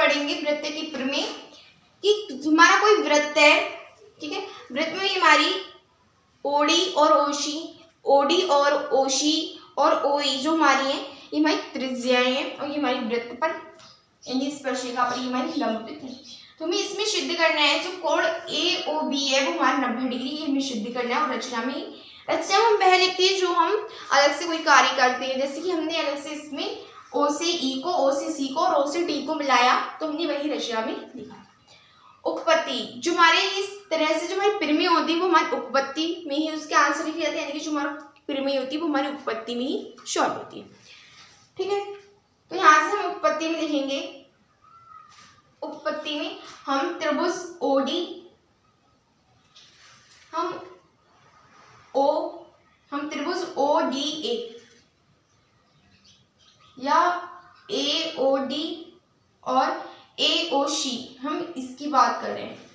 पढ़ेंगे वृत्त की प्रमेय कि हमारा कोई वृत्त है, ठीक है, वृत्त में हमारी ओडी और ओशी, ओडी और ओशी और ओई जो हमारी है ये हमारी त्रिज्याएं हैं और ये हमारी वृत्त पर यानी स्पर्शिका पर ये हमारी लंबित है। तो हमें इसमें सिद्ध करना है जो कोण ए ओ बी है वो हमारा 90 डिग्री ये हमें सिद्ध करना है। और रचना में हम वह लिखते हैं जो हम अलग से कोई कार्य करते हैं, जैसे कि हमने अलग से इसमें ओ से ई को, ओ से सी को और ओ से टी को मिलाया तो हमने वही रचना में लिखा। उपपत्ति जो हमारे इस तरह से जो हमारी प्रमेय होती है वो हमारी उपपत्ति में ही उसके आंसर लिखे जाते हैं, यानी कि जो हमारा प्रमेय होती है वो हमारी उपपत्ति में ही सॉल्व होती है। ठीक है, तो यहाँ से हम उपपत्ति में लिखेंगे, उपपत्ति में हम त्रिभुज ओडी हम त्रिभुज ओ डी ए या ए ओ डी और ए ओ सी हम इसकी बात कर रहे हैं,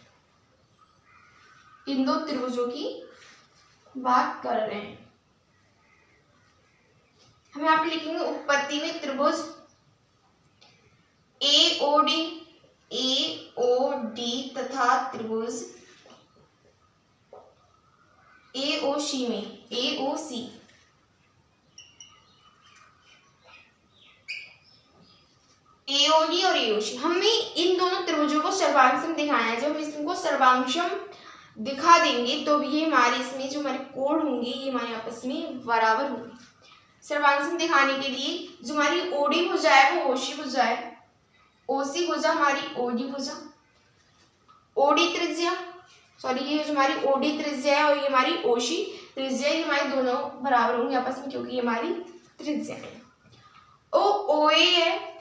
इन दो त्रिभुजों की बात कर रहे हैं। हम यहाँ पे लिखेंगे उपपत्ति में त्रिभुज ए ओ डी तथा त्रिभुज ए ओ सी में ए ओ सी एओडी और एओसी हमें इन दोनों त्रिभुजों को सर्वांशम दिखाना है। जब हम इसको सर्वांशम दिखा देंगे तो ये हमारे इसमें जो हमारे कोण होंगे ये हमारे आपस में बराबर होंगे। सर्वांशम दिखाने के लिए जो हमारी ओडी भुजा है वो ओसी भुजा है, ओसी भुजा हमारी ओडी भुजा, ओडी त्रिज्या सॉरी ये जो हमारी ओडी त्रिज्या है और ये हमारी ओसी त्रिज्या, ये हमारी दोनों बराबर होंगे आपस में क्योंकि ये हमारी त्रिज्या है। ओए है,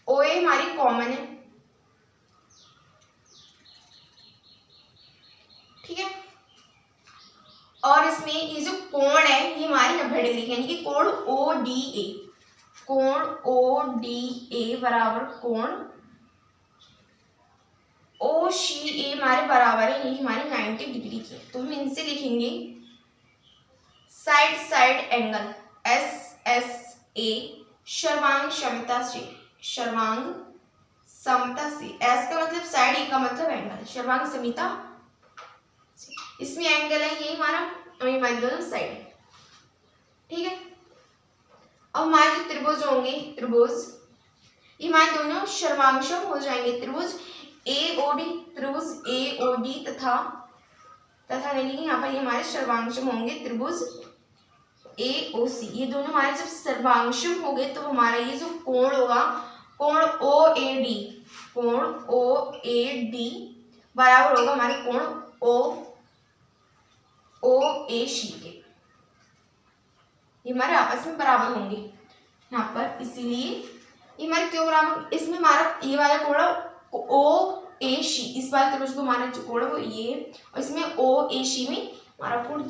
ओए हमारी कॉमन है, ठीक है, और इसमें ये जो कोण है ये हमारी 90 डिग्री है, यानी कि कोण ओ डी ए, कोण ओ डी ए बराबर कोण ओ सी ए हमारे बराबर है, ये हमारी 90 डिग्री की है। तो हम इनसे लिखेंगे side side angle S S A सर्वांग समता से, सर्वांग समता से, एस का मतलब साइड, ए का मतलब एंगल, सर्वांग समिता, इसमें एंगल है ये हमारा और ये हमारी दोनों साइड है, ठीक है। अब हमारे जो त्रिभुज होंगे, त्रिभुज ये हमारे दोनों सर्वांशम हो जाएंगे, त्रिभुज ए ओ डी, त्रिभुज ए ओ डी तथा नहीं यहाँ पर ये हमारे सर्वांशम होंगे त्रिभुज ए ओ सी, ये दोनों हमारे जब सर्वांशम हो गए तो हमारा ये जो कोण होगा कोण ओ ए डी, कोण ओ ए डी बराबर होगा हमारे कोण ओ ए सी के, ये हमारे आपस में बराबर होंगे यहाँ पर, इसीलिए ये हमारे क्यों बराबर, इसमें हमारा ये वाला कोण ओ ए सी, इस वाले त्रिभुज को हमारा जो कोण है वो ये और इसमें ओ ए सी में हमारा कोण,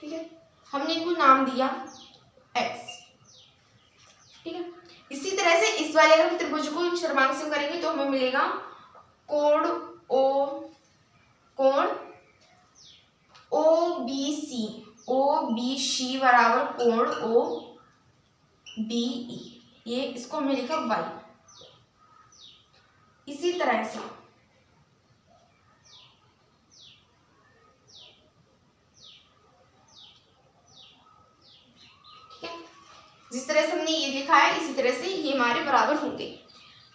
ठीक है, हमने इनको नाम दिया एक्स, ठीक है। इसी तरह से इस वाले अगर हम त्रिभुज को सर्वांशम करेंगे तो हमें मिलेगा कोण ओ बी सी बराबर कोण ओ बी ई, ये इसको हमने लिखा वाई। इसी तरह से जिस तरह से हमने ये लिखा है इसी तरह से ये हमारे बराबर होंगे।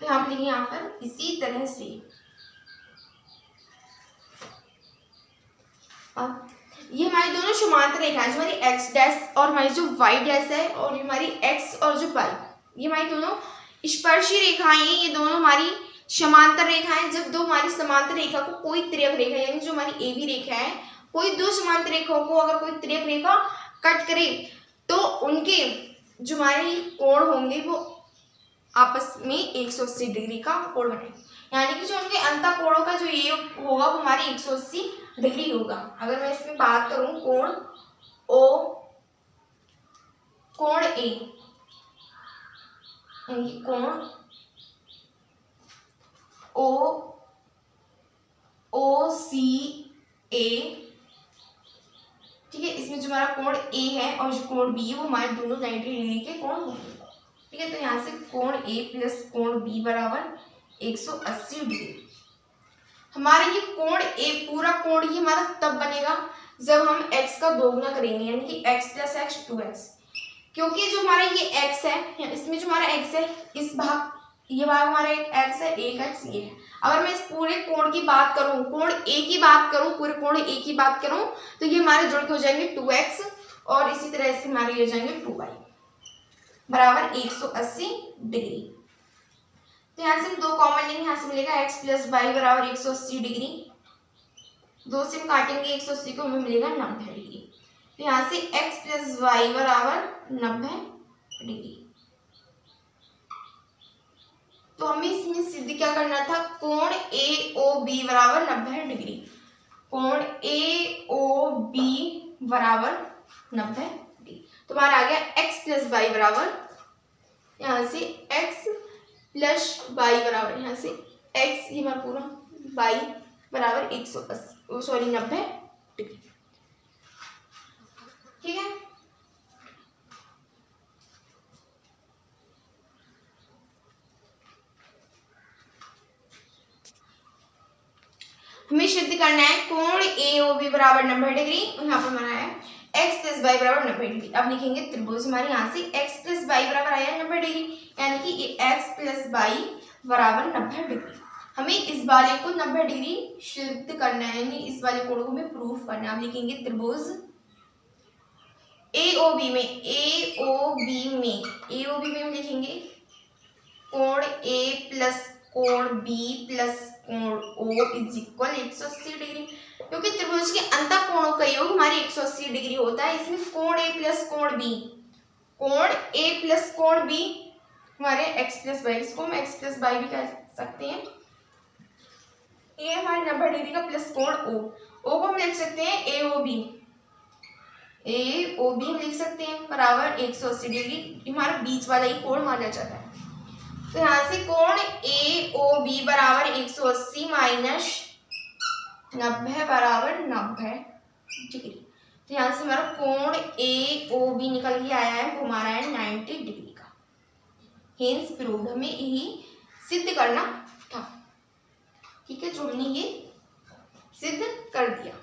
तो हम लिखेंगे यहाँ पर इसी तरह से, अब ये हमारी दोनों समांतर रेखाएं जो हमारी एक्स डैश और हमारी जो वाई डैश है और हमारी एक्स और जो वाई ये हमारी दोनों स्पर्शी रेखाएं हैं, ये दोनों हमारी समांतर रेखाएं। जब दो हमारी समांतर रेखा को कोई तिर्यक रेखा यानी जो हमारी ए बी रेखा है कोई दो समांतर रेखाओं को अगर कोई तिर्यक रेखा कट करे तो उनके जो हमारे कोण होंगे वो आपस में 180 डिग्री का कोण बनेगा, यानी कि जो उनके अंत कोणों का जो ये होगा वो हमारे 180 डिग्री होगा। अगर मैं इसमें बात करूं कोण ए यानी कि कोण ओ सी ए, ठीक है, इसमें जो हमारा कोण ए है और जो कोण बी है वो हमारे दोनों 90 डिग्री के कोण होंगे, ठीक है। तो यहाँ से कोण ए प्लस कोण बी बराबर 180 डिग्री। हमारा ये कोण ए पूरा कोण ये हमारा तब बनेगा जब हम x का दोगुना करेंगे, यानी कि x प्लस एक्स 2x। क्योंकि जो हमारा ये x है, इसमें जो हमारा x है, इस भाग ये भाग हमारा एक x है, एक x ये है। अगर मैं इस पूरे कोण की बात करूं, कोण a की बात करूं, पूरे कोण a की बात करूं, तो ये हमारे जुड़ के हो जाएंगे 2x और इसी तरह से हमारे हो जाएंगे 2y बराबर 180 डिग्री। तो यहाँ से हम 2 कॉमन लेंगे, यहाँ से मिलेगा x प्लस वाई बराबर 180 डिग्री। 2 से हम काटेंगे 180 को, हमें मिलेगा 90 डिग्री। तो यहाँ से x प्लस वाई बराबर 90 डिग्री। तो हमें इसमें सिद्ध क्या करना था, कोण AOB बराबर 90 डिग्री। कोण AOB बराबर 90 डिग्री। तो हमारा आ गया x प्लस वाई बराबर, यहाँ से x प्लस वाई बराबर, यहाँ से x ये हमारा पूरा y बराबर 90 डिग्री। ठीक है। हमें सिद्ध करना है कोण AOB बराबर 90 डिग्री। यहाँ पर हमारा है x प्लस वाई बराबर 90 डिग्री। अब लिखेंगे त्रिभुज, हमारे यहाँ से x प्लस वाई बराबर आया 90 डिग्री, यानी कि ये x प्लस वाई बराबर 90 डिग्री। हमें इस वाले को 90 डिग्री सिद्ध करना है, यानी इस वाले कोण को हमें प्रूफ करना है। अब लिखेंगे त्रिभुज AOB में हम लिखेंगे कोण A प्लस कोण B प्लस कोण O इज इक्वल 180 डिग्री। क्योंकि त्रिभुज के अंत कोणों का योग हमारे 180 डिग्री होता है, इसमें कोण A प्लस कोण B हमारे x प्लस वाई, इसको हम x प्लस वाई भी कह सकते हैं। ये हमारे 90 डिग्री का प्लस कोण O को हम लिख सकते हैं AOB हम लिख सकते हैं बराबर 180 डिग्री। हमारा बीच वाला ही कोण माना जाता है। तो यहाँ से कोण AOB बराबर 180 माइनस 90 बराबर 90 डिग्री। तो यहाँ से हमारा कोण AOB निकल के आया है, वो हमारा है 90 डिग्री का। हेंस प्रूव्ड, हमें यही सिद्ध करना था। ठीक है, जो हमने ये सिद्ध कर दिया।